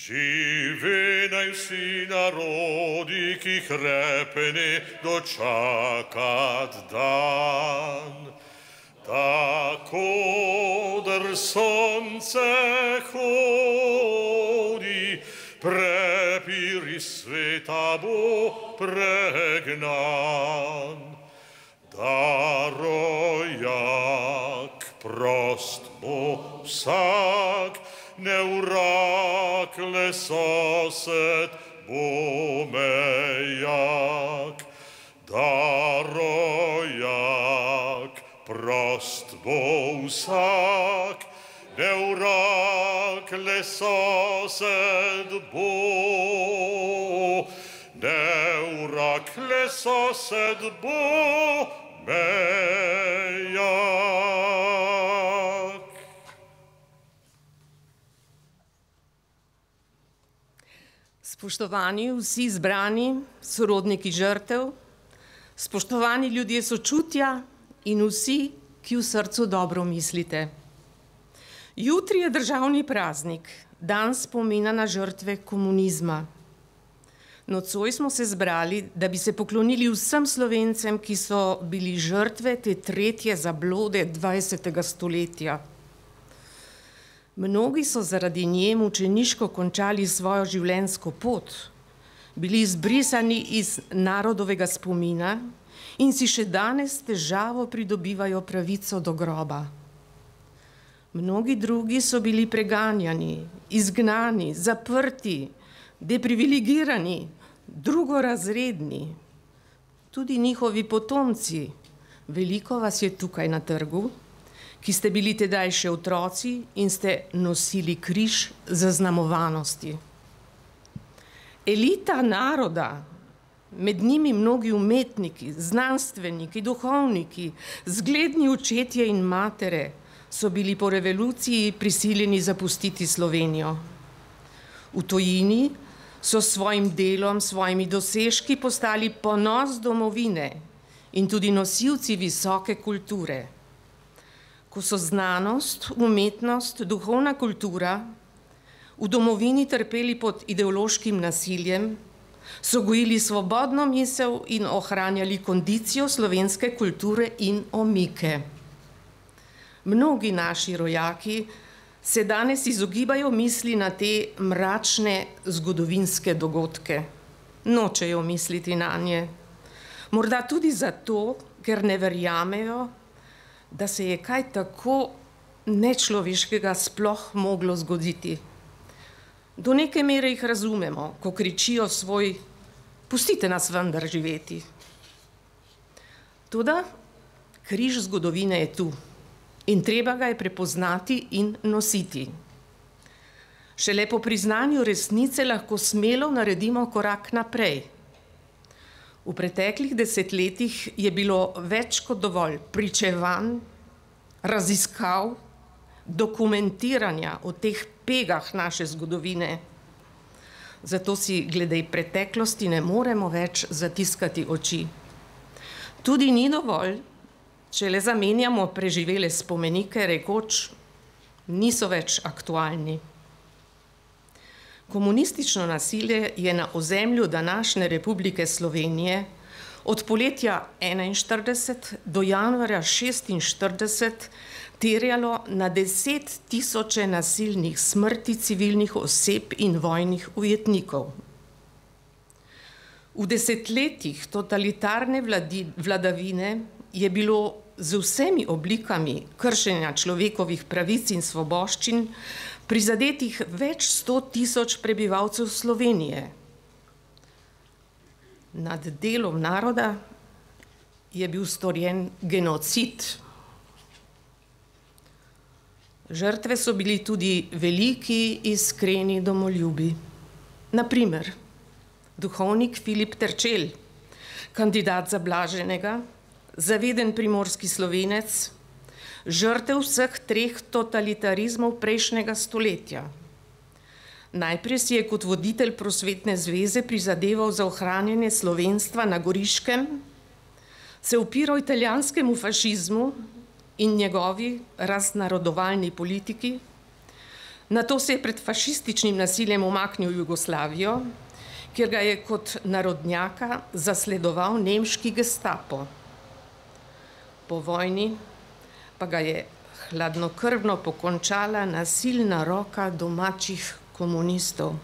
Žive naj vsi narodi, ki hrepene dočakat dan. Tako dr sonce hodi, prepiri sveta bo pregnan. Da rojak prost bo vsak, neurakle sosed bo mejak. Da rojak prost bo vsak, neurakle sosed bo, neurakle sosed bo mejak. Spoštovani vsi zbrani, sorodniki žrtev, spoštovani ljudje sočutja in vsi, ki v srcu dobro mislite. Jutri je državni praznik, dan spomina na žrtve komunizma. Nocoj smo se zbrali, da bi se poklonili vsem Slovencem, ki so bili žrtve te tretje zablode 20. stoletja. Mnogi so zaradi nje mučeniško končali svojo življenjsko pot, bili izbrisani iz narodovega spomina in si še danes s težavo pridobivajo pravico do groba. Mnogi drugi so bili preganjani, izgnani, zaprti, deprivilegirani, drugorazredni. Tudi njihovi potomci, veliko vas je tukaj na trgu, ki ste bili tedaj še otroci in ste nosili križ zaznamovanosti. Elita naroda, med njimi mnogi umetniki, znanstveniki, duhovniki, zgledni očetje in matere, so bili po revoluciji prisiljeni zapustiti Slovenijo. V tujini so s svojim delom, svojimi dosežki postali ponos domovine in tudi nosilci visoke kulture. Ko so znanost, umetnost, duhovna kultura v domovini trpeli pod ideološkim nasiljem, so gojili svobodno misel in ohranjali kondicijo slovenske kulture in omike. Mnogi naši rojaki se danes izogibajo misli na te mračne zgodovinske dogodke. Nočejo misliti nanje. Morda tudi zato, ker ne verjamejo, da se je kaj tako nečloveškega sploh moglo zgoditi. Do neke mere jih razumemo, ko kričijo svoj, pustite nas vendar živeti. Toda križ zgodovine je tu in treba ga je prepoznati in nositi. Šele po priznanju resnice lahko smelo naredimo korak naprej. V preteklih desetletjih je bilo več kot dovolj pričevanj, raziskav, dokumentiranja o teh pegah naše zgodovine. Zato si glede preteklosti ne moremo več zatiskati oči. Tudi ni dovolj, če le zamenjamo preživele spomenike, rekoč, niso več aktualni. Komunistično nasilje je na ozemlju današnje Republike Slovenije od poletja 1941 do januarja 1946 terjalo na 10 tisoče nasilnih smrti civilnih oseb in vojnih ujetnikov. V desetletjih totalitarne vladavine je bilo z vsemi oblikami kršenja človekovih pravic in svoboščin prizadetih več 100 tisoč prebivalcev Slovenije. Nad delom naroda je bil storjen genocid. Žrtve so bili tudi veliki, iskreni domoljubi. Na primer, duhovnik Filip Terčelj, kandidat za blaženega, zaveden primorski Slovenec, žrtev vseh treh totalitarizmov prejšnjega stoletja. Najprej si je kot voditelj Prosvetne zveze prizadeval za ohranjanje slovenstva na Goriškem, se upiral italijanskemu fašizmu in njegovi raznarodovalni politiki, Nato se je pred fašističnim nasiljem umaknil v Jugoslavijo, kjer ga je kot narodnjaka zasledoval nemški gestapo. Po vojni pa ga je hladnokrvno pokončala nasilna roka domačih komunistov.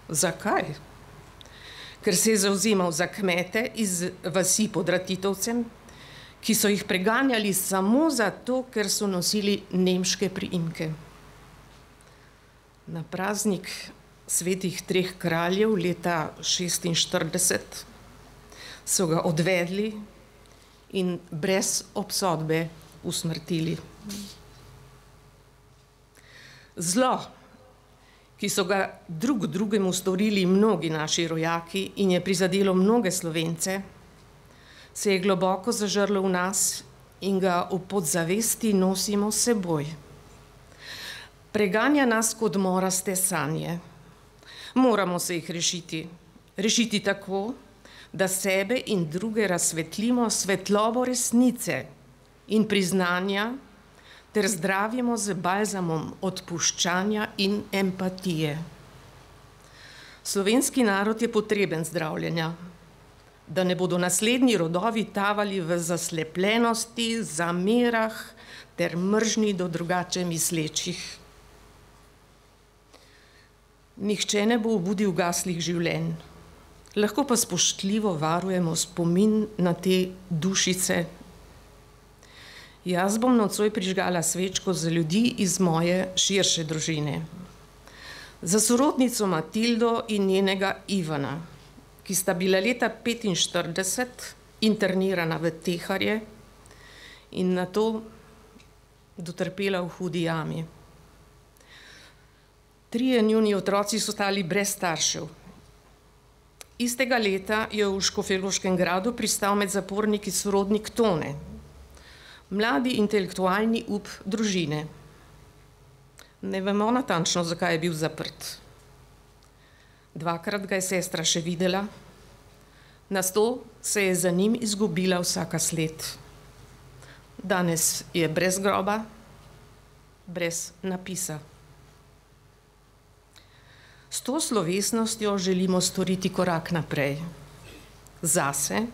Zakaj? Ker se je zavzemal za kmete iz vasi pod Ratitovcem, ki so jih preganjali samo zato, ker so nosili nemške priimke. Na praznik svetih treh kraljev leta 1946 so ga odvedli in brez obsodbe usmrtili. Zlo, ki so ga drug drugemu storili mnogi naši rojaki in je prizadelo mnoge Slovence, se je globoko zažrlo v nas in ga v podzavesti nosimo s seboj. Preganja nas kot moraste sanje. Moramo se jih rešiti. Rešiti tako, da sebe in druge razsvetlimo svetlobo resnice in priznanja ter zdravimo z balzamom odpuščanja in empatije. Slovenski narod je potreben zdravljenja, da ne bodo naslednji rodovi tavali v zaslepljenosti, zamerah ter mržnji do drugače mislečih. Nihče ne bo obudil gaslih življenj, lahko pa spoštljivo varujemo spomin na te dušice. Jaz bom nocoj prižgala svečko za ljudi iz moje širše družine. Za sorodnico Matildo in njenega Ivana, ki sta bila leta 1945 internirana v Teharje in nato dotrpela v hudi jami. 3 njuni otroci so ostali brez staršev. Istega leta je v Škofjeloškem gradu pristal med zaporniki sorodnik Tone, mladi intelektualni up družine. Ne vemo natančno, zakaj je bil zaprt. 2-krat ga je sestra še videla, nato se je za njim izgubila vsaka sled. Danes je brez groba, brez napisa. S to slovesnostjo želimo storiti korak naprej. Zase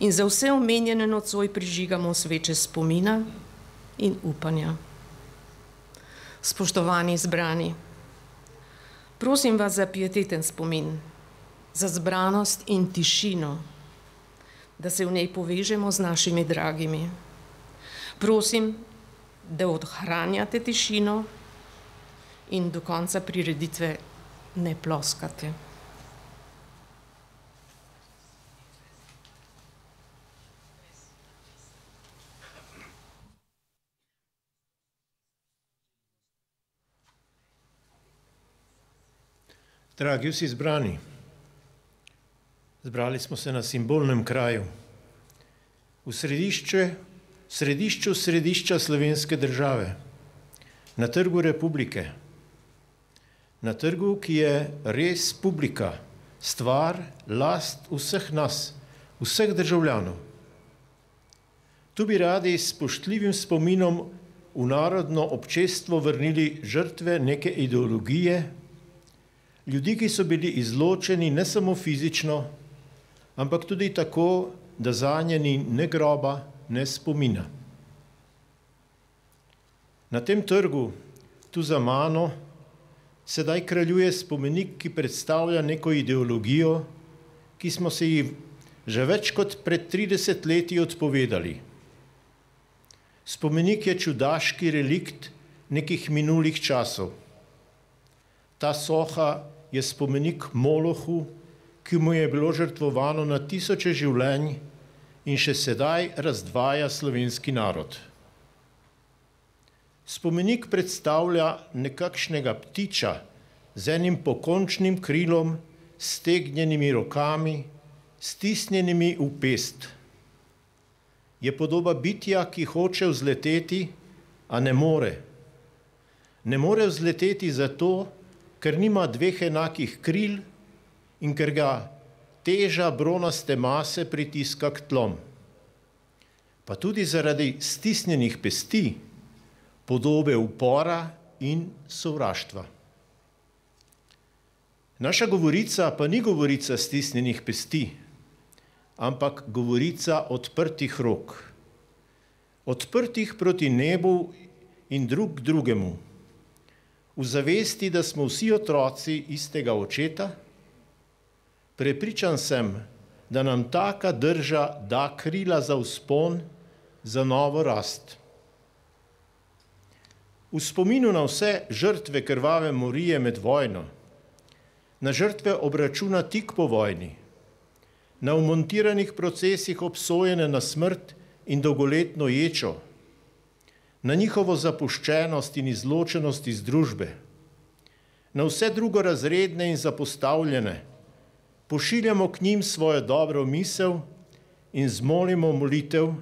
in za vse omenjene nocoj prižigamo sveče spomina in upanja. Spoštovani zbrani, prosim vas za pieteten spomin, za zbranost in tišino, da se v njej povežemo z našimi dragimi. Prosim, da ohranjate tišino in do konca prireditve ne ploskate. Dragi vsi zbrani, zbrali smo se na simbolnem kraju, v središča slovenske države, na Trgu Republike, na trgu, ki je res publika, stvar, last vseh nas, vseh državljanov. Tu bi radi s spoštljivim spominom v narodno občestvo vrnili žrtve neke ideologije, ljudi, ki so bili izločeni ne samo fizično, ampak tudi tako, da zanje ni ne groba, ne spomina. Na tem trgu, tu za mano, sedaj kraljuje spomenik, ki predstavlja neko ideologijo, ki smo se ji že več kot pred 30 leti odpovedali. Spomenik je čudaški relikt nekih minulih časov. Ta soha je spomenik Molohu, ki mu je bilo žrtvovano na tisoče življenj in še sedaj razdvaja slovenski narod. Spomenik predstavlja nekakšnega ptiča z enim pokončnim krilom, stegnjenimi rokami, stisnjenimi v pest. Je podoba bitja, ki hoče vzleteti, a ne more. Ne more vzleteti zato, ker nima 2 enakih kril in ker ga teža bronaste mase pritiska k tlom. Pa tudi zaradi stisnjenih pesti, podobe upora in sovraštva. Naša govorica pa ni govorica stisnjenih pesti, ampak govorica odprtih rok, odprtih proti nebu in drug drugemu, v zavesti, da smo vsi otroci istega očeta. Prepričan sem, da nam taka drža da krila za vzpon, za novo rast. V spominu na vse žrtve krvave morije med vojno, na žrtve obračuna tik po vojni, na vmontiranih procesih obsojene na smrt in dolgoletno ječo, na njihovo zapuščenost in izločenost iz družbe, na vse drugorazredne in zapostavljene, pošiljamo k njim svojo dobro misel in zmolimo molitev,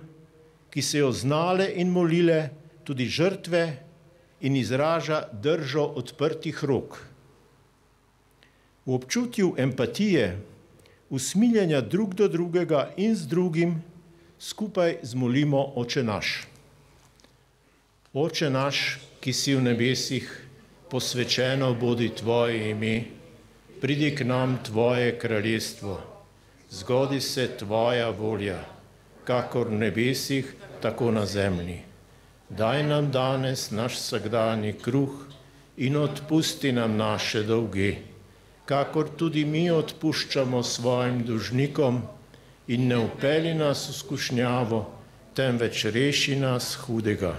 ki se jo znale in molile tudi žrtve in izraža držo odprtih rok. V občutju empatije, usmiljenja drug do drugega in z drugim, skupaj zmolimo Oče naš. Oče naš, ki si v nebesih, posvečeno bodi Tvoje ime, pridi k nam Tvoje kraljestvo, zgodi se Tvoja volja, kakor v nebesih, tako na zemlji. Daj nam danes naš vsakdanji kruh in odpusti nam naše dolge, kakor tudi mi odpuščamo svojim dolžnikom, in ne vpelji nas v skušnjavo, temveč reši nas hudega.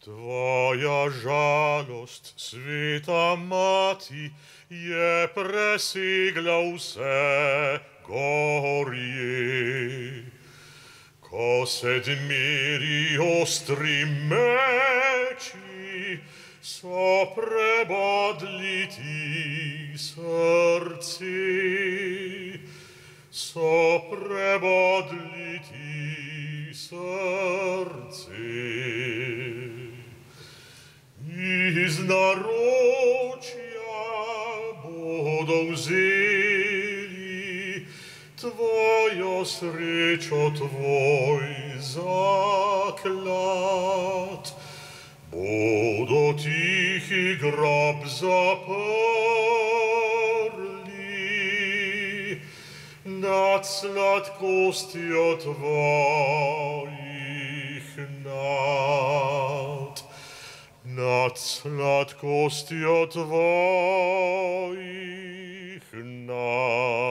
Tvoja žalost, sveta mati, je presegla vse gorje. Ko se dmeri ostri meči, so prebodli ti srce, so prebodli ti srce. Iz naročja bodo vzeli tvojo srečo, tvoj zaklad. Bodo tihi grob zaprli nad sladkostjo tvojih nad. Nad sladkostjo tvojih nad.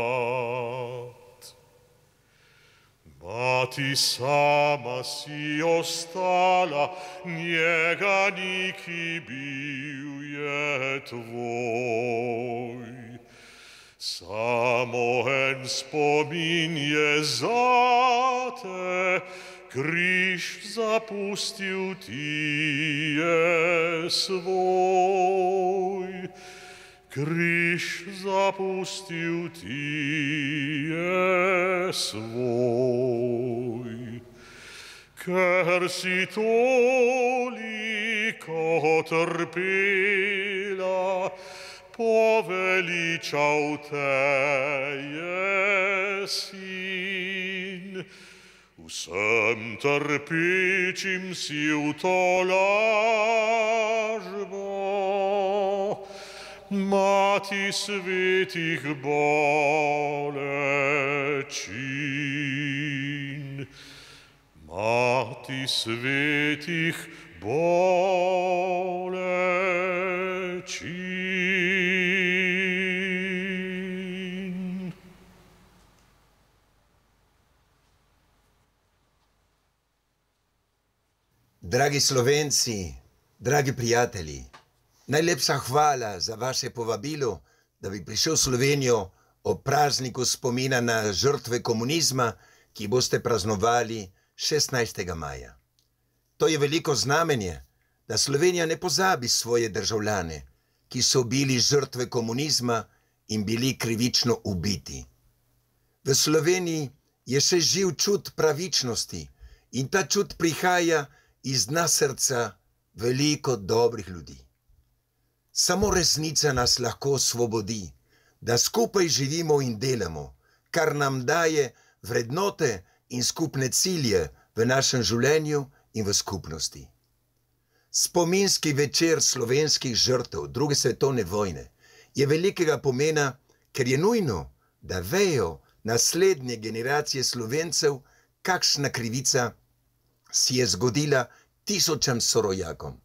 Mati, sama si ostala, njega ni, ki bil je tvoj. Samo en spomin je zate, križ zapustil ti je svoj, križ zapustil ti je svoj. Ker si toliko trpela, poveličal te je Sin. Vsem trpečim si v tolažbo, Mati svetih bolečin, Mati svetih bolečin. Dragi Slovenci, dragi prijatelji, najlepša hvala za vaše povabilo, da bi prišel v Slovenijo ob prazniku spomina na žrtve komunizma, ki boste praznovali 16. maja. To je veliko znamenje, da Slovenija ne pozabi svoje državljane, ki so bili žrtve komunizma in bili krivično ubiti. V Sloveniji je še živ čut pravičnosti in ta čut prihaja iz dna srca veliko dobrih ljudi. Samo resnica nas lahko osvobodi, da skupaj živimo in delamo, kar nam daje vrednote in skupne cilje v našem življenju in v skupnosti. Spominski večer slovenskih žrtev druge svetovne vojne je velikega pomena, ker je nujno, da vejo naslednje generacije Slovencev, kakšna krivica si je zgodila tisočem sorojakom.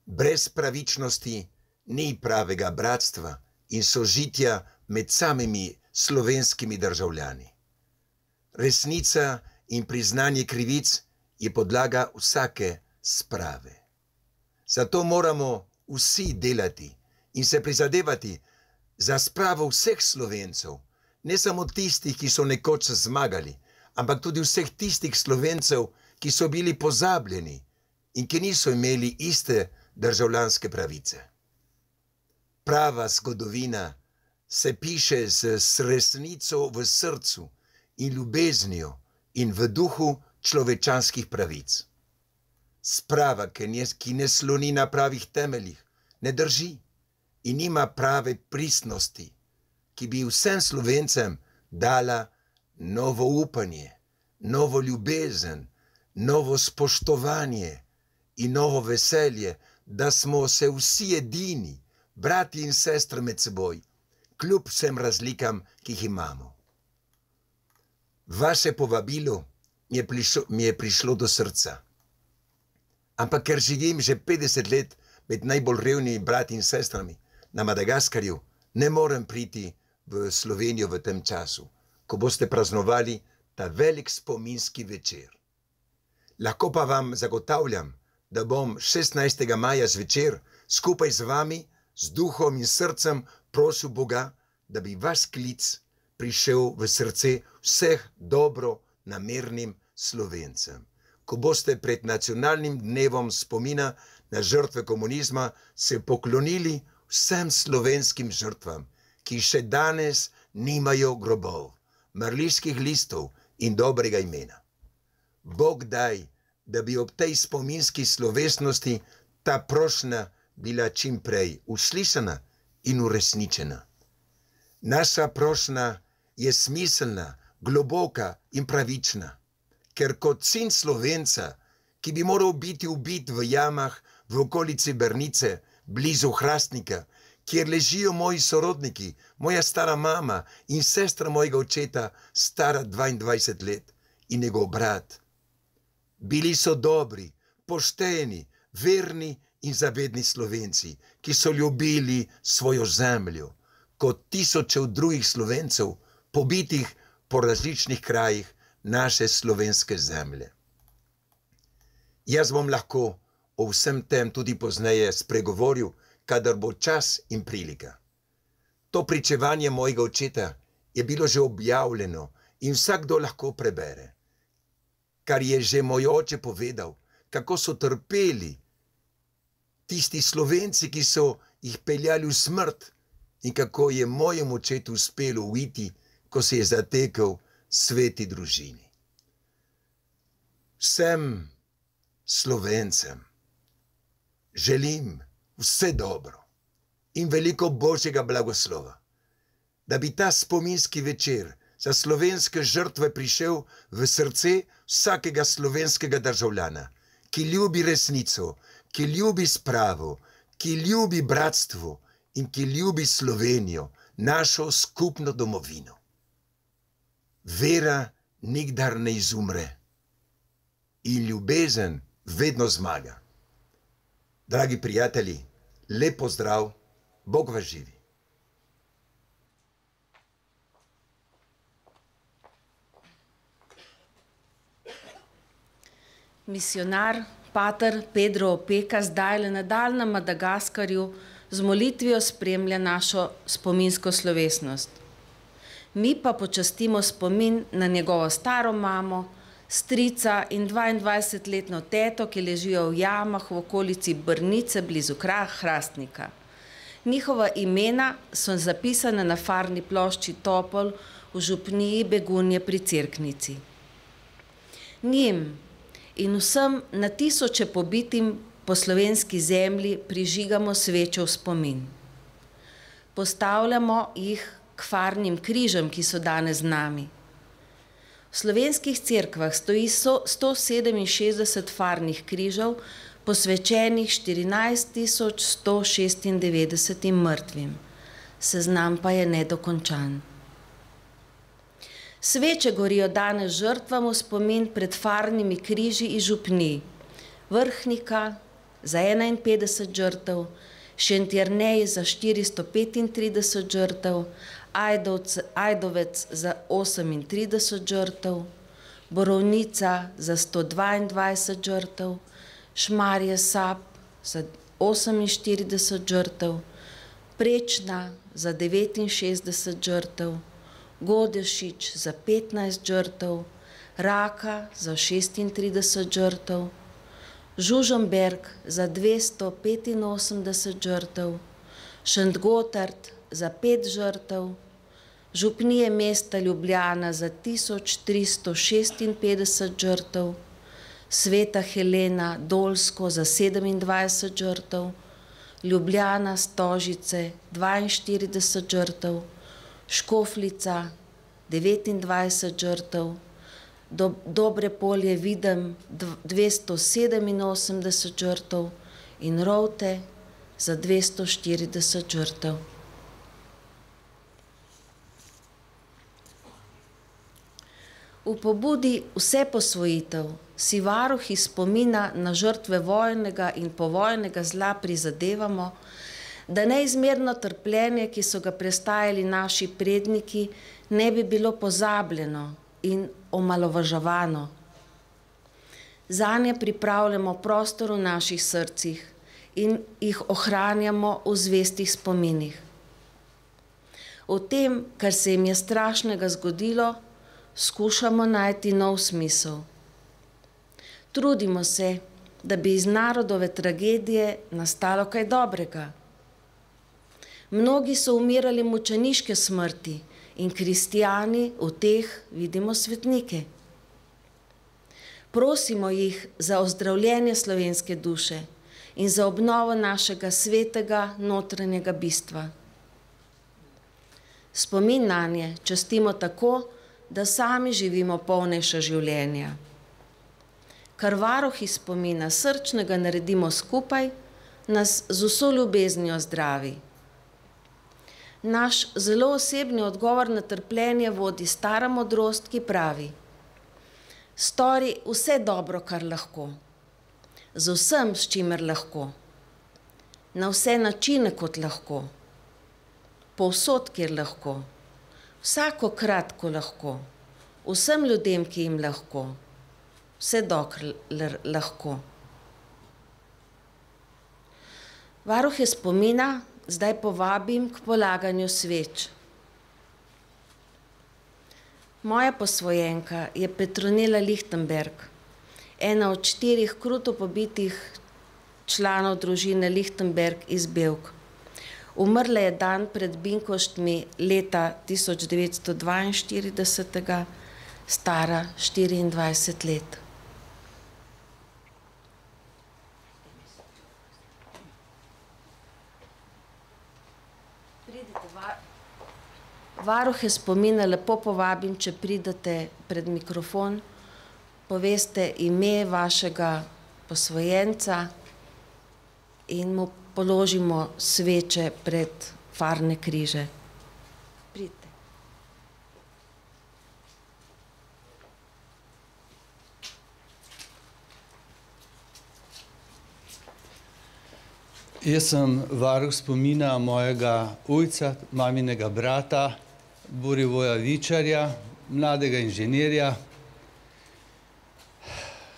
Brez pravičnosti ni pravega bratstva in sožitja med samimi slovenskimi državljani. Resnica in priznanje krivic je podlaga vsake sprave. Zato moramo vsi delati in se prizadevati za spravo vseh Slovencev, ne samo tistih, ki so nekoč zmagali, ampak tudi vseh tistih Slovencev, ki so bili pozabljeni in ki niso imeli iste državljanske pravice. Prava zgodovina se piše z resnico v srcu in ljubeznijo in v duhu človečanskih pravic. Sprava, ki ne sloni na pravih temeljih, ne drži in nima prave pristnosti, ki bi vsem Slovencem dala novo upanje, novo ljubezen, novo spoštovanje in novo veselje, da smo se vsi edini, brati in sestre med seboj, kljub vsem razlikam, ki jih imamo. Vaše povabilo mi je prišlo do srca. Ampak ker živim že 50 let med najbolj revnimi brati in sestrami na Madagaskarju, ne morem priti v Slovenijo v tem času, ko boste praznovali ta velik spominski večer. Lahko pa vam zagotavljam, da bom 16. maja zvečer skupaj z vami, z duhom in srcem prosil Boga, da bi vaš klic prišel v srce vseh dobro namernim Slovencem. Ko boste pred nacionalnim dnevom spomina na žrtve komunizma se poklonili vsem slovenskim žrtvam, ki še danes nimajo grobov, mrliških listov in dobrega imena. Bog daj, da bi ob tej spominski slovesnosti ta prošnja bila čim prej uslišana in uresničena. Naša prošnja je smiselna, globoka in pravična, ker kot sin Slovenca, ki bi moral biti ubit v jamah v okolici Brnice, blizu Hrastnika, kjer ležijo moji sorodniki, moja stara mama in sestra mojega očeta, stara 22 let, in njegov brat. Bili so dobri, pošteni, verni in zavedni Slovenci, ki so ljubili svojo zemljo, kot tisočev drugih Slovencev, pobitih po različnih krajih naše slovenske zemlje. Jaz bom lahko o vsem tem tudi pozneje spregovoril, kadar bo čas in prilika. To pričevanje mojega očeta je bilo že objavljeno in vsakdo lahko prebere. Kar je že moj oče povedal, kako so trpeli tisti Slovenci, ki so jih peljali v smrt in kako je mojemu očetu uspelo uiti, ko se je zatekel sveti družini. Vsem Slovencem želim vse dobro in veliko Božjega blagoslova, da bi ta spominski večer za slovenske žrtve prišel v srce vsakega slovenskega državljana, ki ljubi resnico, ki ljubi spravo, ki ljubi bratstvo in ki ljubi Slovenijo, našo skupno domovino. Vera nikdar ne izumre in ljubezen vedno zmaga. Dragi prijatelji, lep pozdrav, Bog vas živi. Misionar pater Pedro Opeka zdaj nadalje na Madagaskarju z molitvijo spremlja našo spominsko slovesnost. Mi pa počastimo spomin na njegovo staro mamo, strica in 22-letno teto, ki ležijo v jamah v okolici Brnice blizu Hrastnika. Njihova imena so zapisane na farni plošči Topol v župniji Begunje pri Cerknici. Njim in vsem na tisoče pobitim po slovenski zemlji prižigamo svečo v spomin. Postavljamo jih k farnim križem, ki so danes z nami. V slovenskih cerkvah stoji 167 farnih križev, posvečenih 14.196 mrtvim. Seznam pa je nedokončan. Sveče gorijo danes žrtvam v spomin pred farnimi križi iz župnij Vrhnika za 51 žrtev, Šentjernej za 435 žrtev, Ajdovec za 38 žrtev, Borovnica za 122 žrtev, Šmarje Sap za 48 žrtev, Prečna za 69 žrtev, Godešič za 15 žrtev, Raka za 36 žrtev, Žužemberk za 285 žrtev, Šentgotard za 5 žrtev, župnije mesta Ljubljana za 1356 žrtev, Sveta Helena Dolsko za 27 žrtev, Ljubljana Stožice 42 žrtev, Škofljica 29 žrtev, Dobre Polje Videm 287 žrtev in Rovte za 240 žrtev. V pobudi Vse posvojitev si varuhi spomina na žrtve vojnega in povojnega zla prizadevamo, da neizmerno trpljenje, ki so ga prestajali naši predniki, ne bi bilo pozabljeno in omalovaževano. Zanje pripravljamo prostor v naših srcih in jih ohranjamo v zvestih spominih. O tem, kar se jim je strašnega zgodilo, skušamo najti nov smisel. Trudimo se, da bi iz narodove tragedije nastalo kaj dobrega. Mnogi so umirali mučeniške smrti in kristijani v teh vidimo svetnike. Prosimo jih za ozdravljenje slovenske duše in za obnovo našega svetega notranjega bistva. Spomin nanje častimo tako, da sami živimo polnejša življenja. Kar varuhi spomina srčnega naredimo skupaj, nas z vso ljubeznijo zdravi. Naš zelo osebni odgovor na trpljenje vodi stara modrost, ki pravi: stori vse dobro, kar lahko, z vsem, s čimer lahko, na vse načine, kot lahko, povsod, kjer lahko, vsakokrat, ko lahko, vsem ljudem, ki jim lahko, vse dokler lahko. Varuhe spomina zdaj povabim k polaganju sveč. Moja posvojenka je Petronila Lichtenberg, ena od 4 kruto pobitih članov družine Lichtenberg iz Bevk. Umrla je dan pred Binkoštmi leta 1942, stara 24 let. Varuhe spomina lepo povabim, če pridete pred mikrofon, poveste ime vašega posvojenca in mu položimo sveče pred farne križe. Pridite. Jaz sem varuh spomina mojega ujca, maminega brata, Borivoja Vičarja, mladega inženirja,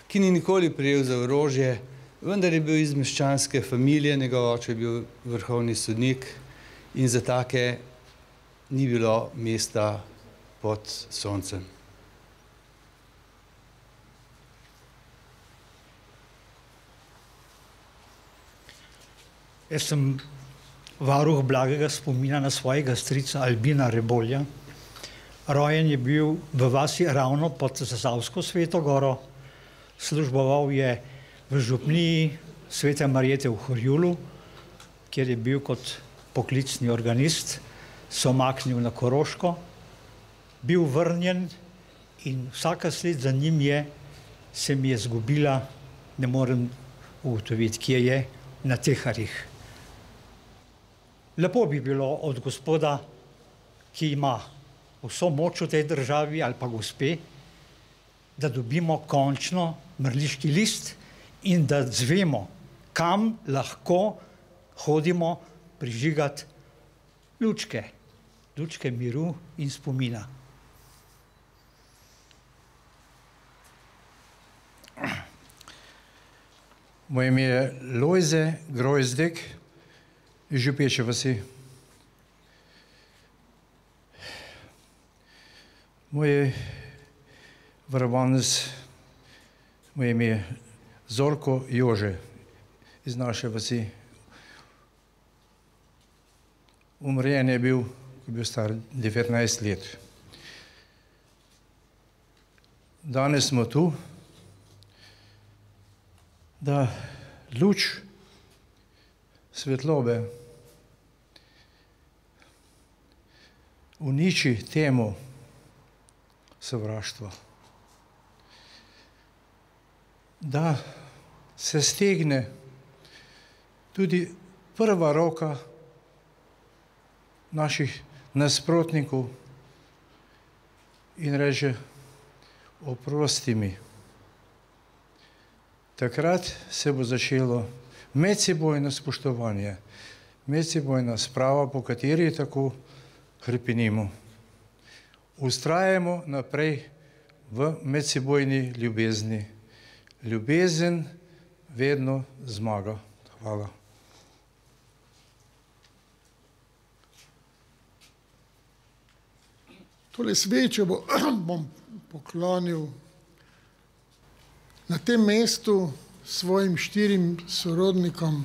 ki ni nikoli prijel za orožje, vendar je bil iz meščanske familije, njegov oče je bil vrhovni sodnik in za take ni bilo mesta pod soncem. Jaz sem varuh blagega spomina na svojega strica Albina Rebolja. Rojen je bil v vasi Ravno pod Zasavsko Sveto goro. Služboval je v župniji Svete Marjete v Horjulu, kjer je bil kot poklicni organist, se omaknil na Koroško, bil vrnjen in vsaka sled za njim se mi je zgubila, ne morem ugotoviti, kje je, na Teharjih. Lepo bi bilo od gospoda, ki ima vso moč v tej državi, ali pa gospe, da dobimo končno mrliški list in da zvemo, kam lahko hodimo prižigati lučke, lučke miru in spomina. Moje ime je Lojze Grozdek iz Župeče vasi. Moj varovanec, moje ime je Zorko Jože iz naše vasi. Umrjen je bil, ko je bil star 19 let. Danes smo tu, da luč svetlobe uniči temo sovraštva. Da se stegne tudi prva roka naših nasprotnikov in reče: oprosti mi. Takrat se bo začelo medsebojno spoštovanje, medsebojna sprava, po kateri tako hrepenimo. Vztrajamo naprej v medsebojni ljubezni. Ljubezen vedno zmaga. Hvala. Tole svečo bom poklonil na tem mestu svojim 4 sorodnikom,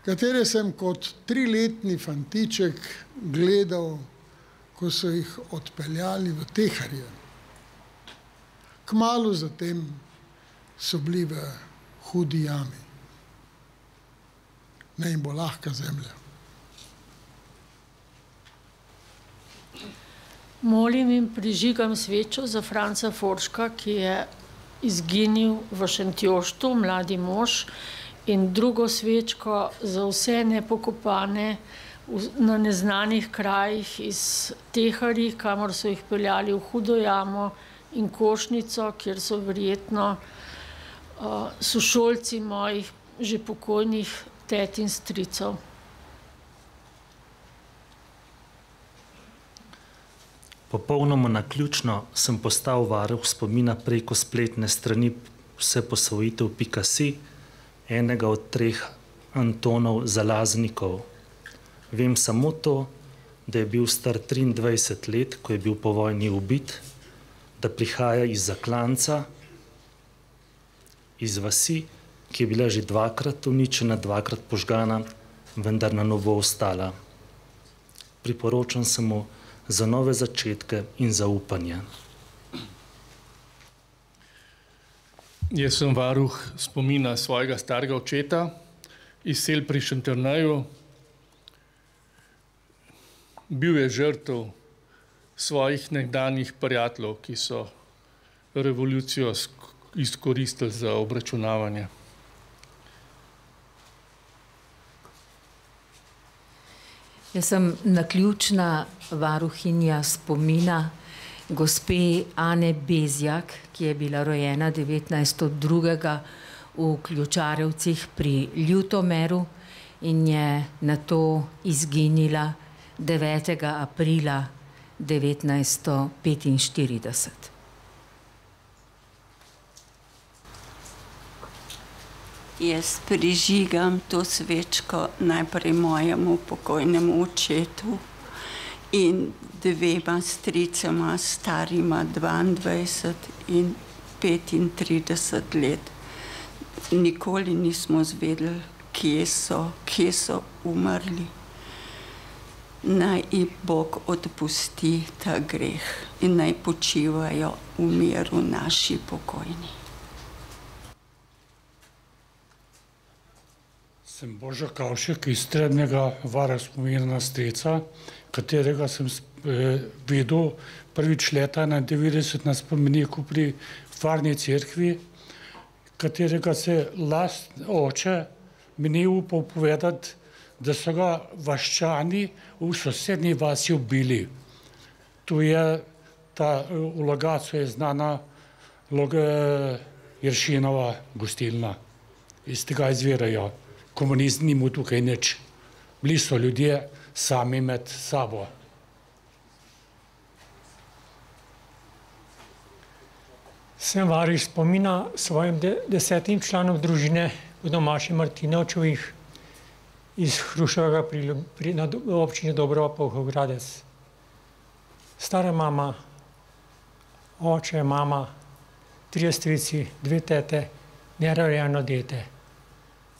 katere sem kot 3-letni fantiček gledal, ko so jih odpeljali v Teharje. Kmalu zatem so bili v hudi jami. Naj jim bo lahka zemlja. Molim in prižigam svečo za Franca Forška, ki je izginil v Šentjoštu, mladi mož, in drugo svečko za vse nepokopane na neznanih krajih iz Teharij, kamor so jih peljali v hudo jamo, in Košnico, kjer so verjetno sošolci mojih že pokojnih tet in stricev. Popolnoma naključno sem postal varuh spomina preko spletne strani vseposvojitev.si, enega od 3 Antonov Zalaznikov. Vem samo to, da je bil star 23 let, ko je bil po vojni ubit, da prihaja iz Zaklanca, iz vasi, ki je bila že 2-krat uničena, 2-krat požgana, vendar na novo ostala. Priporočam se mu za nove začetke in zaupanje. Jaz sem varuh spomina svojega starega očeta iz Sel pri Šentjerneju. Bil je žrtev svojih nekdanjih prijateljev, ki so revolucijo izkoristili za obračunavanje. Jaz sem naključna varuhinja spomina gospe Ane Bezjak, ki je bila rojena 19.2. v Ključarevcih pri Ljutomeru in je nato izginila 9. aprila 1945. Jaz prižigam to svečko najprej mojemu pokojnemu očetu in 2 stricama, starima 22 in 35 let. Nikoli nismo zvedeli, kje so umrli. Naj jim Bog odpusti ta greh in naj počivajo v miru naši pokojni. Sem Božo Kavšek iz Trebnjega varuha spomina na strica, katerega sem videl prvič leta 1991 na spomeniku pri Farni cerkvi, katerega se oče mi ni upal povedati, da so ga vaščani v sosednji vasi ubili. Tu je ta v Logatcu je znana Jeršinova gostilna. Iz tega izvirajo. Komunizem ni imel tukaj nič. Bili so ljudje sami med sabo. Sem varuh spomina svojim 10 članom družine v domaši Martinovčevih iz Hruševega na občini Dobrova Polhogradec. Stara mama, oče, mama, 3 strici, 2 tete, nerojeno dete.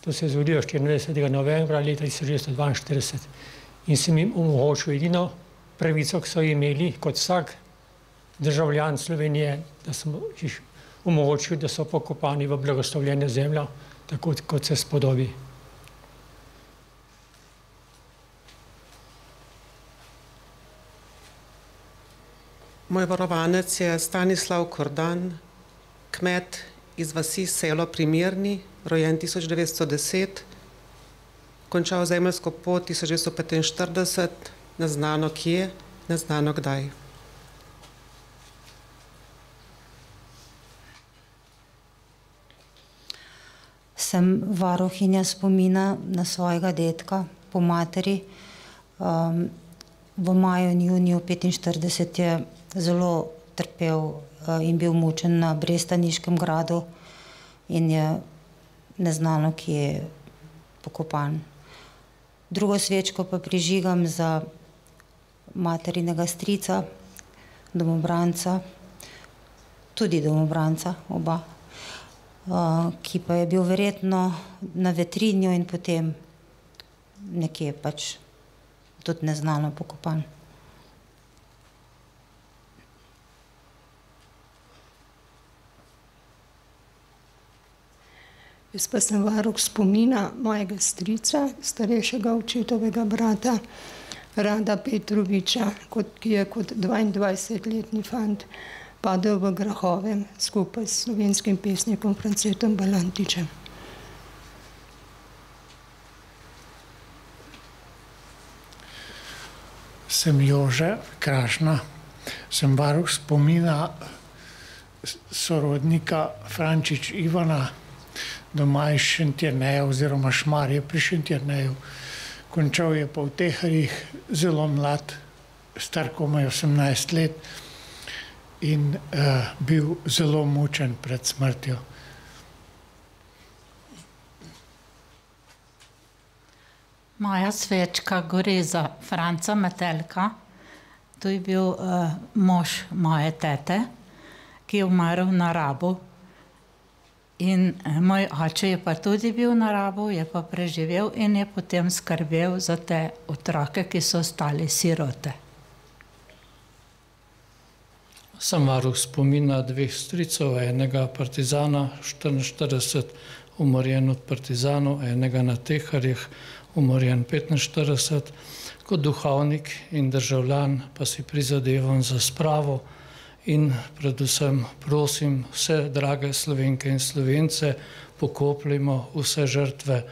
To se je zgodilo 24. novembra leta 1942 in sem jim omogočil edino pravico, ki so imeli kot vsak državljan Slovenije, da sem jih omogočil, da so pokopani v blagoslovljeno zemljo, tako kot se spodobi. Moj varovanec je Stanislav Kordan, kmet iz vasi Selo pri Mirni, rojen 1910, končal zemeljsko pot 1945, neznano kje, neznano kdaj. Sem varuhinja spomina na svojega dedka po materi. V maju in juniju 1945 je zelo trpel in bil mučen na Brestaniškem gradu in je neznano, kje je pokopan. Drugo svečko pa prižigam za materinega strica, domobranca, tudi domobranca, oba, ki pa je bil verjetno na Vetrinju in potem nekje pač tudi neznano pokopan. Jaz pa sem varuh spomina mojega strica, starejšega očetovega brata, Rada Petroviča, ki je kot 22-letni fant padel v Grahove skupaj s slovenskim pesnikom Francetom Balantičem. Sem Jože Krašna, sem varuh spomina sorodnika Frančič Ivana, doma iz Šentjerneja oziroma Šmarje pri Šentjerneju. Končal je pa v Teharjih, zelo mlad, star komaj 18 let in bil zelo mučen pred smrtjo. Moja svečka gori za Franca Metelka. To je bil mož moje tete, ki je umrl na Rabu. In moj oče je pa tudi bil na Rabu, je pa preživel in je potem skrbel za te otroke, ki so ostali sirote. Sem varuh spomina 2 stricev, enega partizana 44, umorjen od partizanov, enega na Teharjih, umorjen 45. Kot duhovnik in državljan pa si prizadevam za spravo in predvsem prosim vse drage Slovenke in Slovence, pokopljimo vse žrtve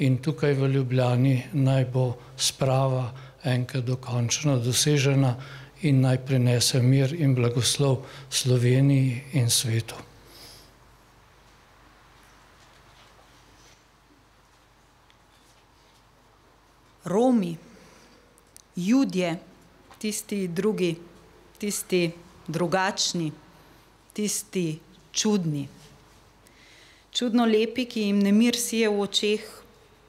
in tukaj v Ljubljani naj bo sprava enkrat dokončno dosežena in naj prinese mir in blagoslov Sloveniji in svetu. Romi, Judje, tisti drugi, tisti drugačni, tisti čudni. Čudno lepi, ki jim nemir sije v očeh,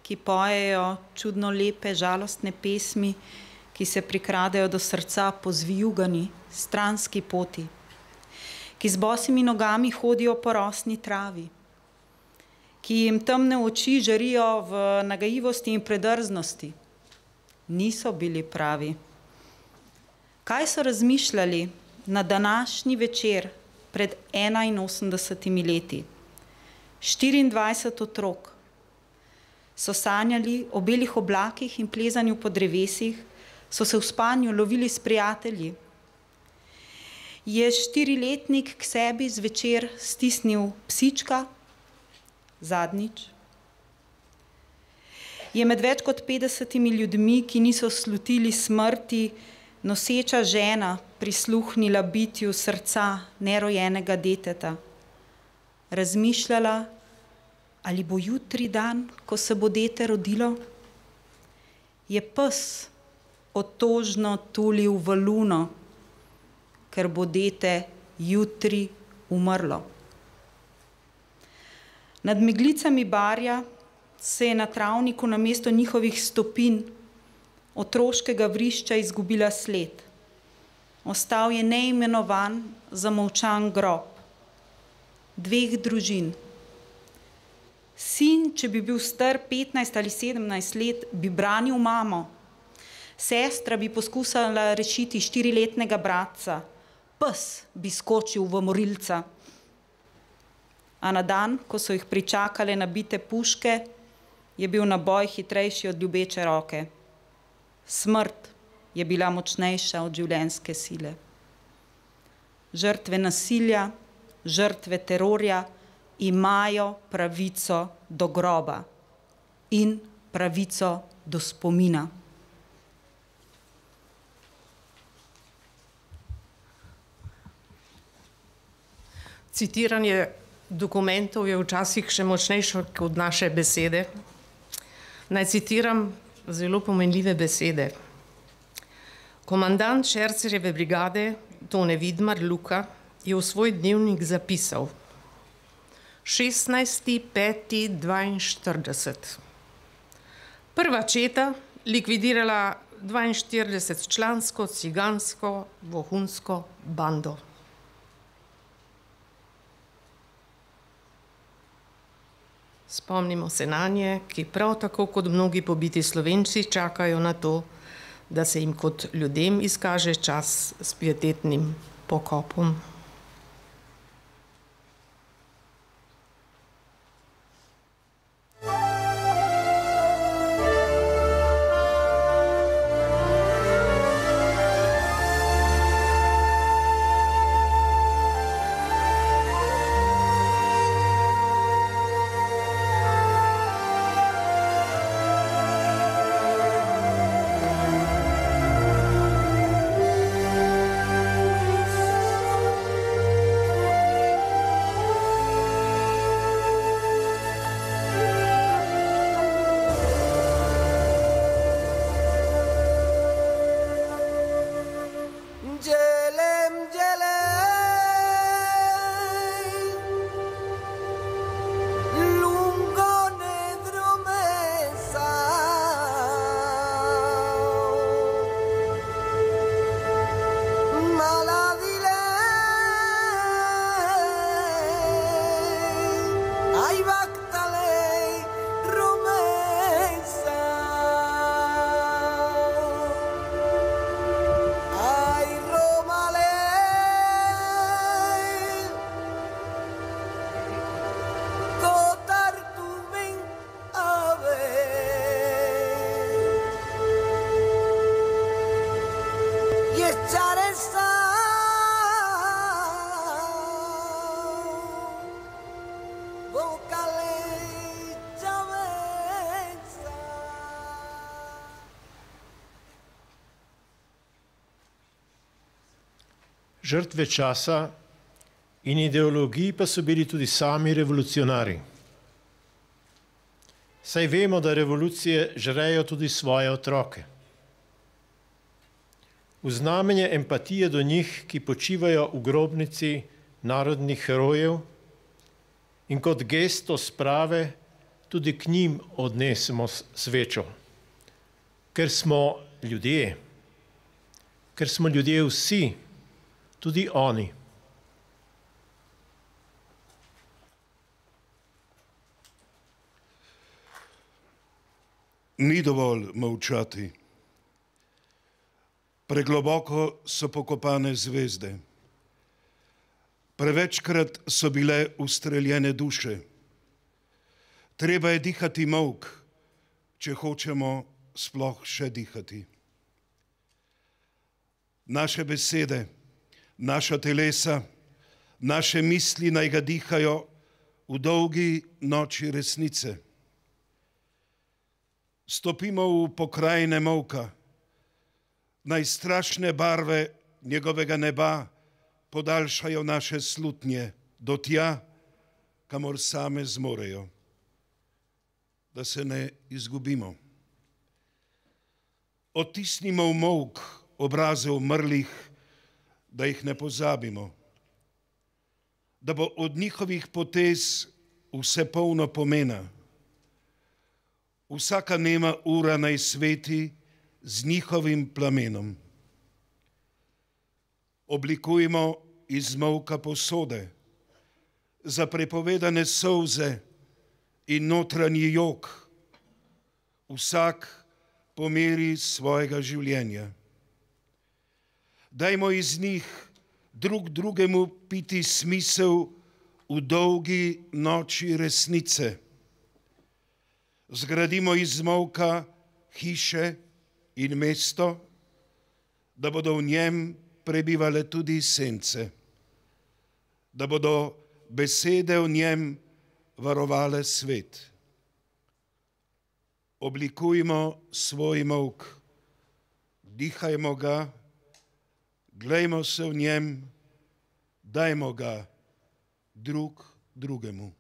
ki pojejo čudno lepe, žalostne pesmi, ki se prikradejo do srca po zvijugani, stranski poti, ki z bosimi nogami hodijo po rosni travi, ki jim temne oči žarijo v nagajivosti in predrznosti. Niso bili pravi. Kaj so razmišljali na današnji večer pred 81 leti? 24 otrok, So sanjali o belih oblakih in plezanju po drevesih, so se v spanju lovili s prijatelji. Je 4-letnik k sebi zvečer stisnil psička, zadnjič. Je med več kot 50 ljudmi, ki niso slutili smrti, noseča žena prisluhnila bitju srca nerojenega deteta. Razmišljala, ali bo jutri dan, ko se bo dete rodilo? Je pes otožno tulil v luno, ker bo dete jutri umrlo. Nad meglicami Barja se je na travniku namesto njihovih stopinj otroškega vrišča izgubila sled. Ostal je neimenovan, zamolčan grob 2 družin. Sin, če bi bil star 15 ali 17 let, bi branil mamo. Sestra bi poskusila rešiti 4-letnega bratca. Pes bi skočil v morilca. A na dan, ko so jih pričakale nabite puške, je bil naboj hitrejši od ljubeče roke. Smrt je bila močnejša od življenjske sile. Žrtve nasilja, žrtve terorja imajo pravico do groba in pravico do spomina. Citiranje dokumentov je včasih še močnejše kot naše besede. Naj citiram zelo pomenljive besede. Komandant Šercerjeve brigade Tone Vidmar Luka je v svoj dnevnik zapisal 16.5.42. Prva četa likvidirala 42-člansko cigansko vohunsko bando. Spomnimo se nanje, ki prav tako kot mnogi pobiti Slovenci čakajo na to, da se jim kot ljudem izkaže čas s pietetnim pokopom. Žrtve časa in ideologij pa so bili tudi sami revolucionarji. Saj vemo, da revolucije žrejo tudi svoje otroke. V znamenje empatije do njih, ki počivajo v grobnici narodnih herojev, in kot gesto sprave tudi k njim odnesemo svečo. Ker smo ljudje vsi, tudi oni. Ni dovolj molčati. Pregloboko so pokopane zvezde. Prevečkrat so bile ustreljene duše. Treba je dihati molk, če hočemo sploh še dihati. Naše besede, naša telesa, naše misli naj ga dihajo v dolgi noči resnice. Stopimo v pokrajine molka, naj strašne barve njegovega neba podaljšajo naše slutnje do tja, kamor same zmorejo, da se ne izgubimo. Otisnimo v molk obraze umrlih, da jih ne pozabimo, da bo od njihovih potez vse polno pomena. Vsaka nema ura naj sveti z njihovim plamenom. Oblikujmo iz molka posode za prepovedane solze in notranji jok, vsak po meri svojega življenja. Dajmo iz njih drug drugemu piti smisel v dolgi noči resnice. Zgradimo iz molka hiše in mesto, da bodo v njem prebivale tudi sence, da bodo besede v njem varovale svet. Oblikujmo svoj molk, dihajmo ga, glejmo se v njem, dajmo ga drug drugemu.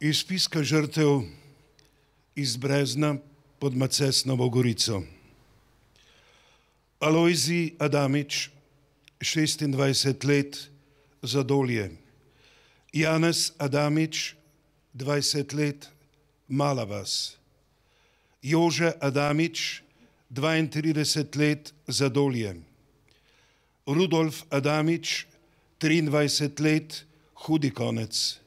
Iz spiska žrtev iz Brezna pod Macesnovo Gorico. Alojzij Adamič, 26 let, Zadolje. Janez Adamič, 20 let, Mala vas. Jože Adamič, 32 let, Zadolje. Rudolf Adamič, 23 let, Hudi Konec.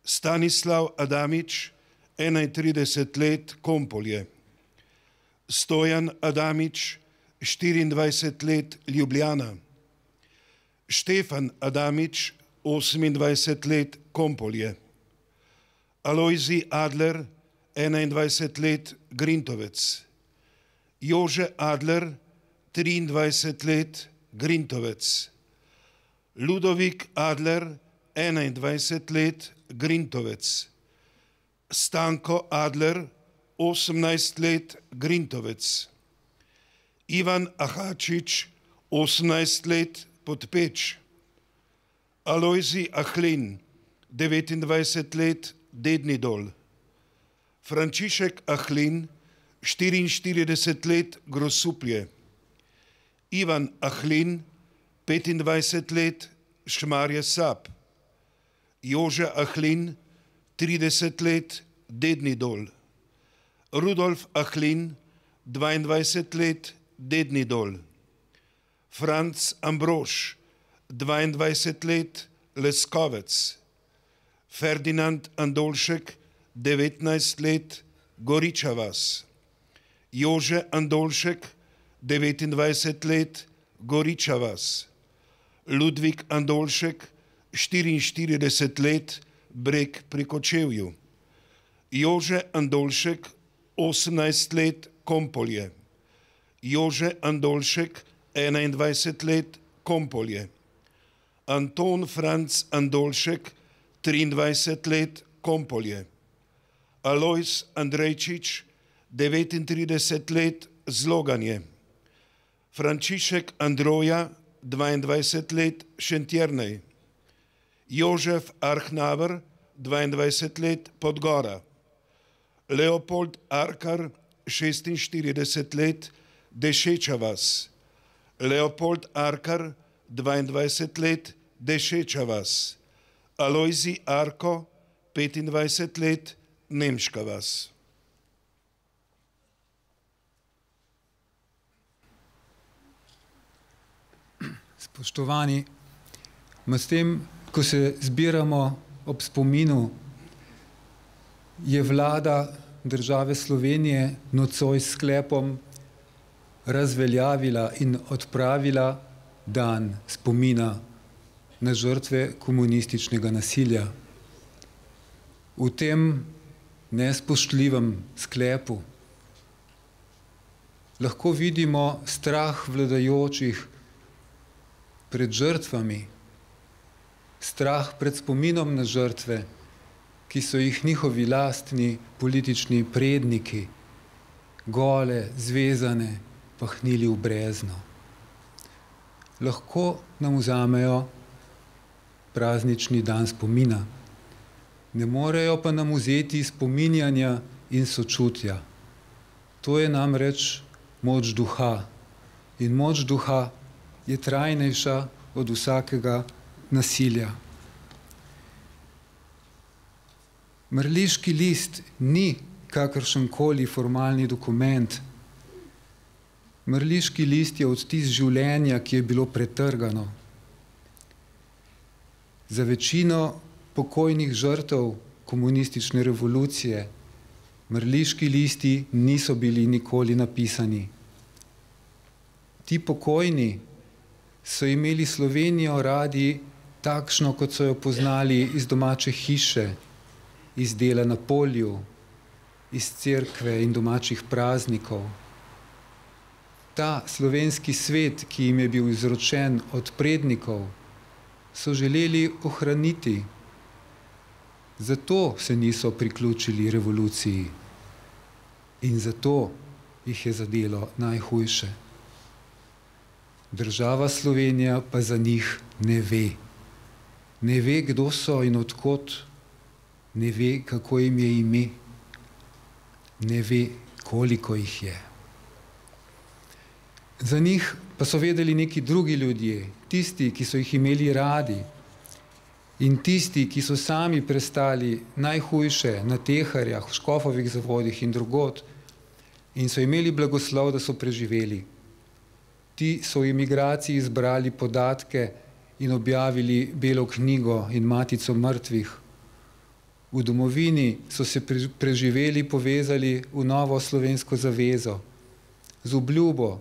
Stanislav Adamič, 31 let, Kompolje. Stojan Adamič, 24 let, Ljubljana. Štefan Adamič, 28 let, Kompolje. Alojzij Adler, 21 let, Grintovec. Jože Adler, 23 let, Grintovec. Ludovik Adler, 21 let, Grintovec. Stanko Adler, 18 let, Grintovec. Ivan Ahačič, 18 let, Podpeč. Alojzij Ahlin, 29 let, Dedni Dol. Frančišek Ahlin, 44 let, Grosuplje. Ivan Ahlin, 25 let, Šmarje Sap. Jože Ahlin, 30 let, Dedni Dol. Rudolf Ahlin, 22 let, Dedni Dol. Franc Ambrož, 22 let, Leskovec. Ferdinand Andolšek, 19 let, Goriča vas. Jože Andolšek, 29 let, Goriča vas. Ludvik Andolšek, 44 let, Breg pri Kočevju. Jože Andolšek, 18 let, Kompolje. Jože Andolšek, 21 let, Kompolje. Anton Franc Andolšek, 23 let, Kompolje. Alojz Andrejčič, 39 let, Zloganje. Frančišek Androja, 22 let, Šentjernej. Jožef Arhnaver, 22 let, Podgora. Leopold Arkar, 46 let, Dešeča vas. Leopold Arkar, 22 let, Dešeča vas. Alojzij Arko, 25 let, Nemška vas. Spoštovani, s tem, ko se zbiramo ob spominu, je vlada države Slovenije nocoj s sklepom razveljavila in odpravila dan spomina na žrtve komunističnega nasilja. V tem nespoštljivem sklepu lahko vidimo strah vladajočih pred žrtvami, strah pred spominom na žrtve, ki so jih njihovi lastni politični predniki gole, zvezane, pahnili v brezno. Lahko nam vzamejo praznični dan spomina, ne morejo pa nam vzeti spominjanja in sočutja. To je namreč moč duha in moč duha je trajnejša od vsakega nasilja. Mrliški list ni kakršenkoli formalni dokument. Mrliški list je odtis življenja, ki je bilo pretrgano. Za večino pokojnih žrtev komunistične revolucije mrliški listi niso bili nikoli napisani. Ti pokojni so imeli Slovenijo radi takšno, kot so jo poznali iz domače hiše, iz dela na polju, iz cerkve in domačih praznikov. Ta slovenski svet, ki jim je bil izročen od prednikov, so želeli ohraniti. Zato se niso priključili revoluciji in zato jih je zadelo najhujše. Država Slovenija pa za njih ne ve. Ne ve, kdo so in odkot. ne ve, kako jim je ime, ne ve, koliko jih je. Za njih pa so vedeli neki drugi ljudje, tisti, ki so jih imeli radi in tisti, ki so sami prestali najhujše na Teharjah, v Škofovih zavodih in drugod in so imeli blagoslov, da so preživeli. Ti so v emigraciji zbrali podatke in objavili Belo knjigo in Matico mrtvih. V domovini so se preživeli povezali v novo slovensko zavezo z obljubo,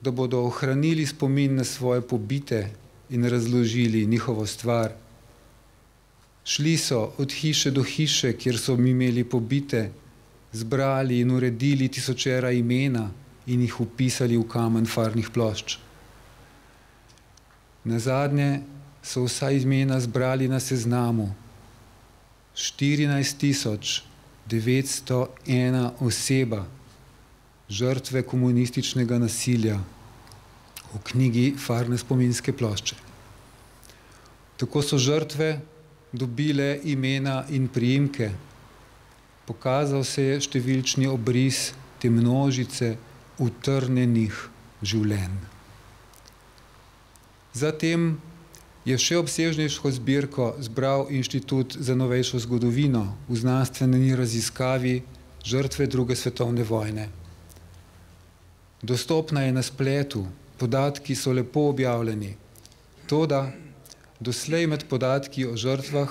da bodo ohranili spomin na svoje pobite in razložili njihovo stvar. Šli so od hiše do hiše, kjer so imeli pobite, zbrali in uredili tisočera imena in jih upisali v kamen farnih plošč. Nazadnje so vsa imena zbrali na seznamu. 14.901 oseba, žrtve komunističnega nasilja, v knjigi Farne spominske plošče. Tako so žrtve dobile imena in priimke. Pokazal se je številčni obris te množice utrnjenih življenj. Zatem je še obsežnejšo zbirko zbral Inštitut za novejšo zgodovino v znanstveni raziskavi žrtve druge svetovne vojne. Dostopna je na spletu, podatki so lepo objavljeni, toda doslej med podatki o žrtvah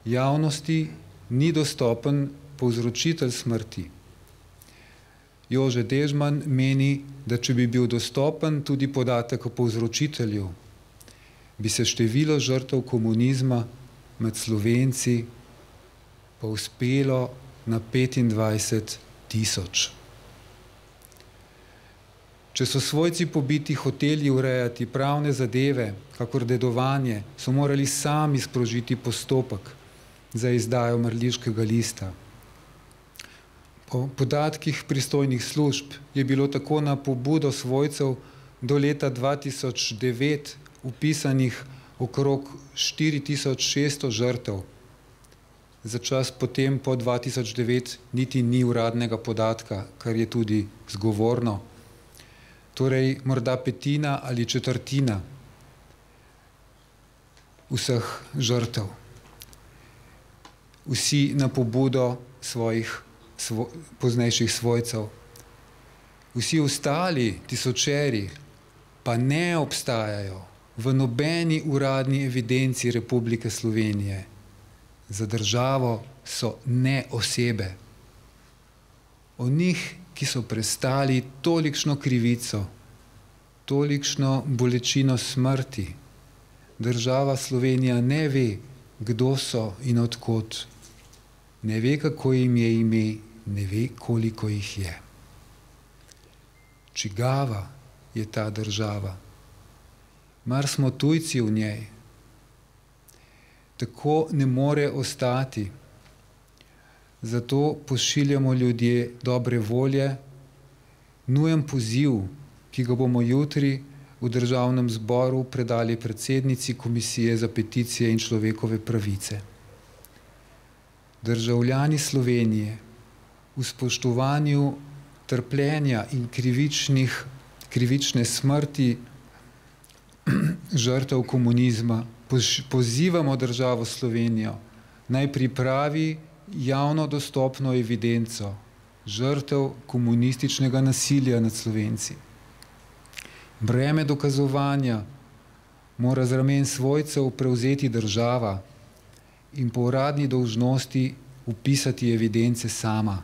javnosti ni dostopen povzročitelj smrti. Jože Dežman meni, da če bi bil dostopen tudi podatek o povzročitelju, bi se število žrtev komunizma med Slovenci povzpelo na 25.000. Če so svojci pobiti hoteli urejati pravne zadeve, kakor dedovanje, so morali sami sprožiti postopek za izdajo mrliškega lista. Po podatkih pristojnih služb je bilo tako na pobudo svojcev do leta 2009 upisanih okrog 4600 žrtev. Za čas potem po 2009 niti ni uradnega podatka, kar je tudi zgovorno. Torej morda petina ali četrtina vseh žrtev. Vsi na pobudo svojih poznejših svojcev. Vsi ostali tisočeri pa ne obstajajo v nobeni uradni evidenci Republike Slovenije. Za državo so ne osebe. O njih, ki so prestali tolikšno krivico, tolikšno bolečino smrti, država Slovenija ne ve, kdo so in odkot. Ne ve, kako jim je ime, ne ve, koliko jih je. Čigava je ta država? Mar smo tujci v njej? Tako ne more ostati. Zato pošiljamo ljudje dobre volje, nujen poziv, ki ga bomo jutri v Državnem zboru predali predsednici Komisije za peticije in človekove pravice. Državljani Slovenije v spoštovanju trpljenja in krivične smrti žrtev komunizma pozivamo državo Slovenijo, naj pripravi javno dostopno evidenco žrtev komunističnega nasilja nad Slovenci. Breme dokazovanja mora z ramen svojcev prevzeti država in po uradni dolžnosti vpisati evidence sama.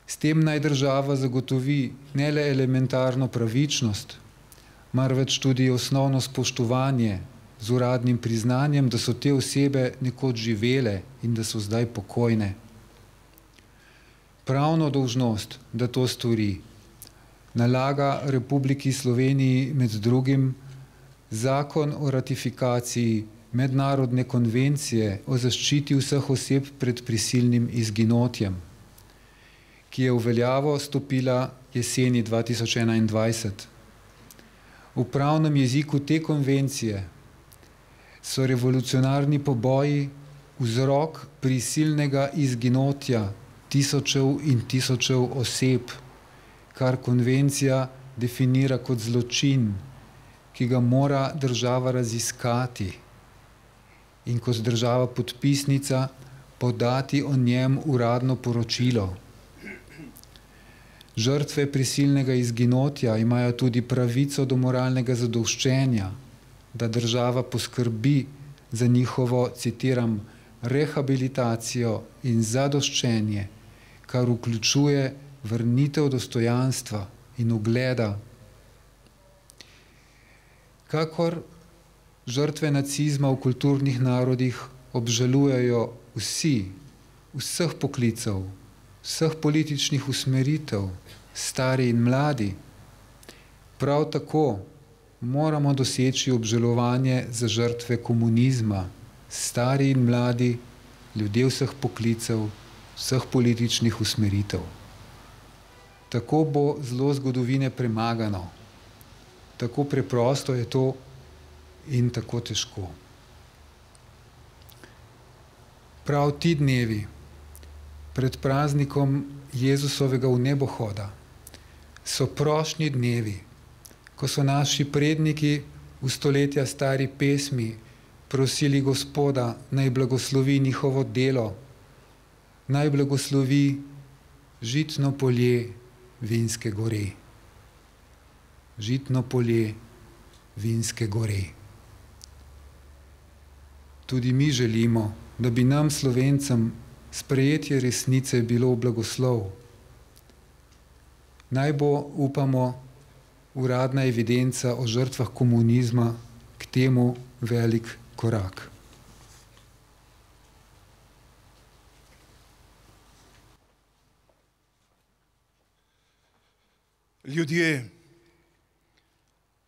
S tem naj država zagotovi ne le elementarno pravičnost, marveč tudi osnovno spoštovanje z uradnim priznanjem, da so te osebe nekoč živele in da so zdaj pokojne. Pravno dolžnost, da to stori, nalaga Republiki Sloveniji med drugim Zakon o ratifikaciji Mednarodne konvencije o zaščiti vseh oseb pred prisilnim izginotjem, ki je v veljavo stopila jeseni 2021. V pravnem jeziku te konvencije so revolucionarni poboji vzrok prisilnega izginotja tisočev in tisočev oseb, kar konvencija definira kot zločin, ki ga mora država raziskati in kot država podpisnica podati o njem uradno poročilo. Žrtve prisilnega izginotja imajo tudi pravico do moralnega zadoščenja, da država poskrbi za njihovo, citiram, rehabilitacijo in zadoščenje, kar vključuje vrnitev dostojanstva in ugleda. Kakor žrtve nacizma v kulturnih narodih obžalujejo vsi, vseh poklicev, vseh političnih usmeritev, stari in mladi, prav tako moramo doseči obžalovanje za žrtve komunizma, stari in mladi, ljudje vseh poklicev, vseh političnih usmeritev. Tako bo zlo zgodovine premagano. Tako preprosto je to in tako težko. Prav ti dnevi pred praznikom Jezusovega vnebohoda so prošnji dnevi, ko so naši predniki v stoletja stari pesmi prosili Gospoda, naj blagoslovi njihovo delo, naj blagoslovi žitno polje Vinske gore. Žitno polje Vinske gore. Tudi mi želimo, da bi nam, Slovencem, sprejetje resnice bilo v blagoslov. Naj bo, upamo, uradna evidenca o žrtvah komunizma k temu velik korak. Ljudje,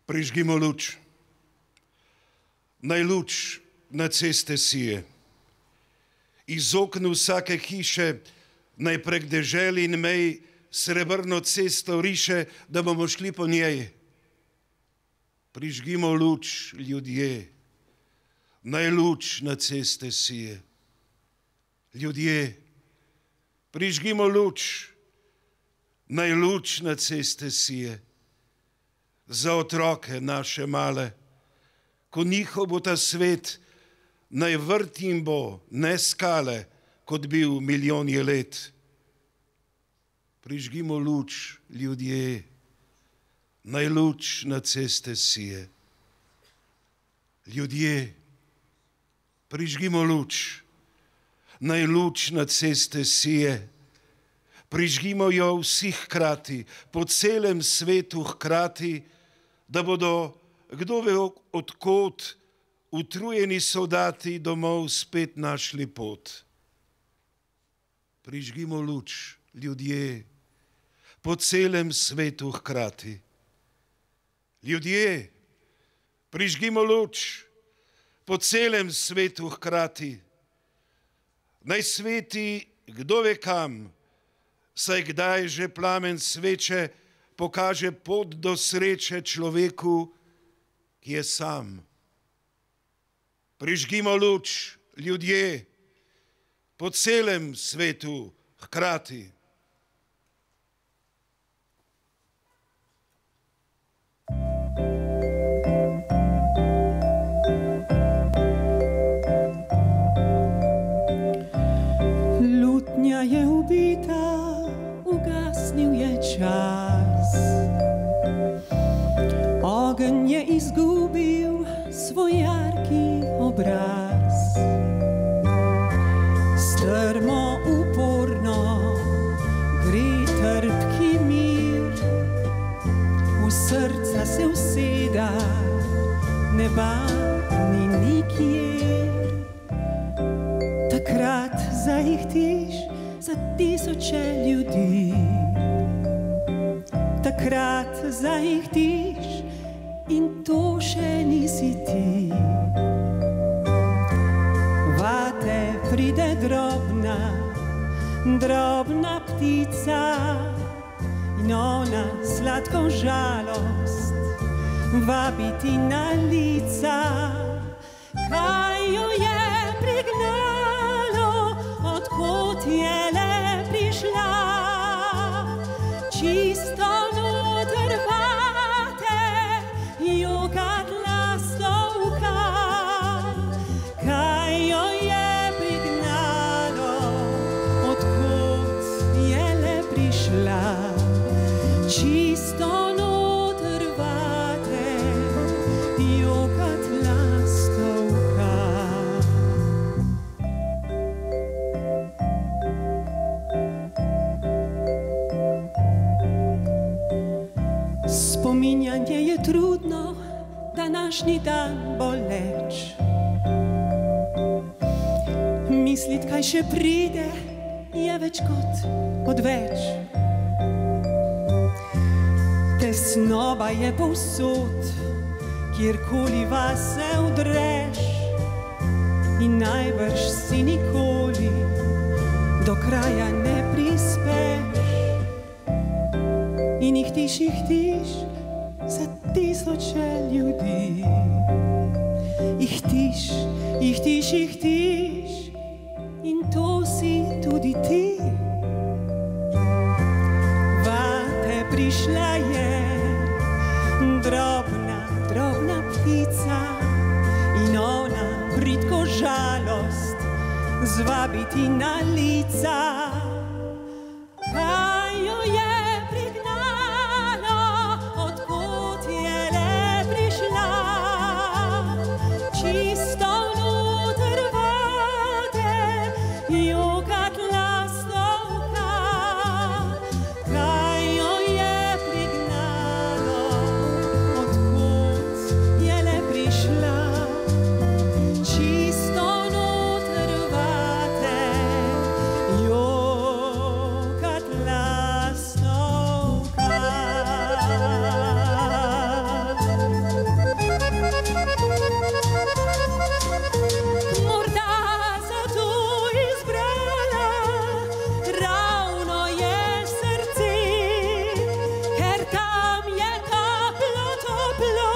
prižgimo luč. Naj luč na ceste sije. Iz okna vsake hiše naj prek dežel in mej srebrno cesto riše, da bomo šli po njej. Prižgimo luč, ljudje. Naj luč na ceste sije. Ljudje, prižgimo luč. Naj luč na ceste sije. Za otroke naše male, ko njihov bo ta svet, naj vrt jim bo, ne skale, kot bil milijonje let. Prižgimo luč, ljudje, naj luč na ceste sije. Ljudje, prižgimo luč, naj luč na ceste sije. Prižgimo jo vsi hkrati, po celem svetu hkrati, da bodo, kdo ve od kod, utrujeni soldati domov spet našli pot. Prižgimo luč, ljudje, po celem svetu hkrati. Ljudje, prižgimo luč, po celem svetu hkrati. Naj sveti, kdo ve kam, saj kdaj že plamen sveče pokaže pot do sreče človeku, ki je sam. Prižgimo luč, ljudje, po celem svetu hkrati. Lutnja je ubita, ugasnil je čas. Ogenj je izgubil svoj jarki obraz. Strmo, uporno gre trpki mir, v srca se useda, neba ni nikjer. Takrat zaihtiš za tisoče ljudi. Takrat zaihtiš in to še nisi ti. Vate pride drobna, drobna ptica in ona sladko žalost vabiti na lica. Kaj jo je prignalo? je trudno, današnji dan boleč. Mislit, kaj še pride, je več kot odveč. Tesnoba je povsod, kjerkoli vase udreš, in najbrž si nikoli do kraja ne prispeš. In ihtiš za tisoče ljudi. Ihtiš, in to si tudi ti. Vate prišla je drobna ptica in ona bridko žalost zvabiti na lica. Kaj jo je prignalo, odkot je le prišla, čisto vnoter vode jokat lastovka. Kaj jo je prignalo, odkot je le prišla, čisto vnoter vode jokat lastovka. Morda zato izbrala ravno je srce, ker tam je toplo,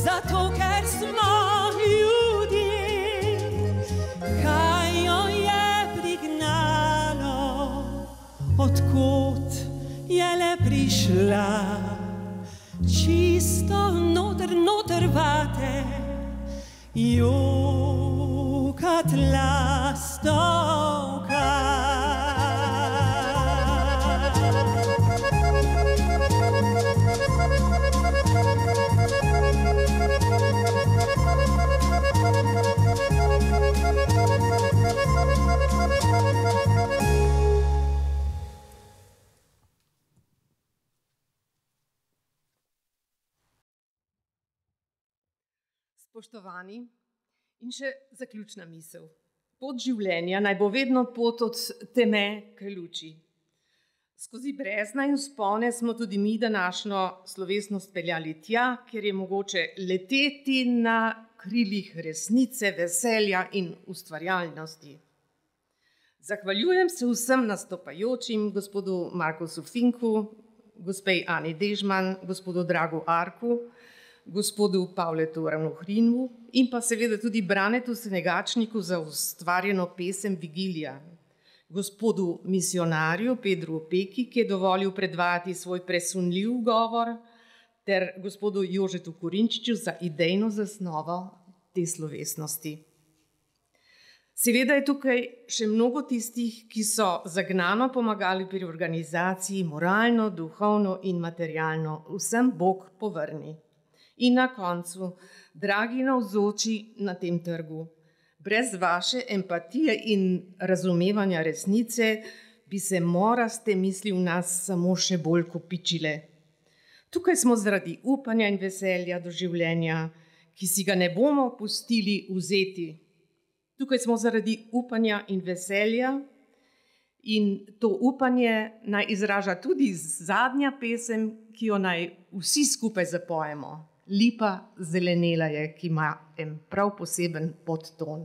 zato ker smo ljudje. Kaj jo je prignalo, odkot je le prišla, čisto noter vate jokat lastovka. Spoštovani, in še zaključna misel. Pot življenja naj bo vedno pot od teme k luči. Skozi brezna in vzpone smo tudi mi današnjo slovesnost peljali tja, kjer je mogoče leteti na krilih resnice, veselja in ustvarjalnosti. Zahvaljujem se vsem nastopajočim, gospodu Markusu Finku, gospej Ani Dežman, gospodu Dragu Arku, gospodu Pavletu Ravnohrinu in pa seveda tudi Branetu Senegačniku za ustvarjeno pesem Vigilija, gospodu misionarju Pedru Opeki, ki je dovolil predvajati svoj presunljiv govor, ter gospodu Jožetu Korinčiču za idejno zasnovo te slovesnosti. Seveda je tukaj še mnogo tistih, ki so zagnano pomagali pri organizaciji, moralno, duhovno in materialno. Vsem Bog povrni. In na koncu, dragi navzoči na tem trgu, brez vaše empatije in razumevanja resnice bi se moraste misli v nas samo še bolj kopičile. Tukaj smo zaradi upanja in veselja do življenja, ki si ga ne bomo pustili vzeti. Tukaj smo zaradi upanja in veselja in to upanje naj izraža tudi zadnja pesem, ki jo naj vsi skupaj zapojemo. Lipa zelenela je, ki ima en prav poseben podton.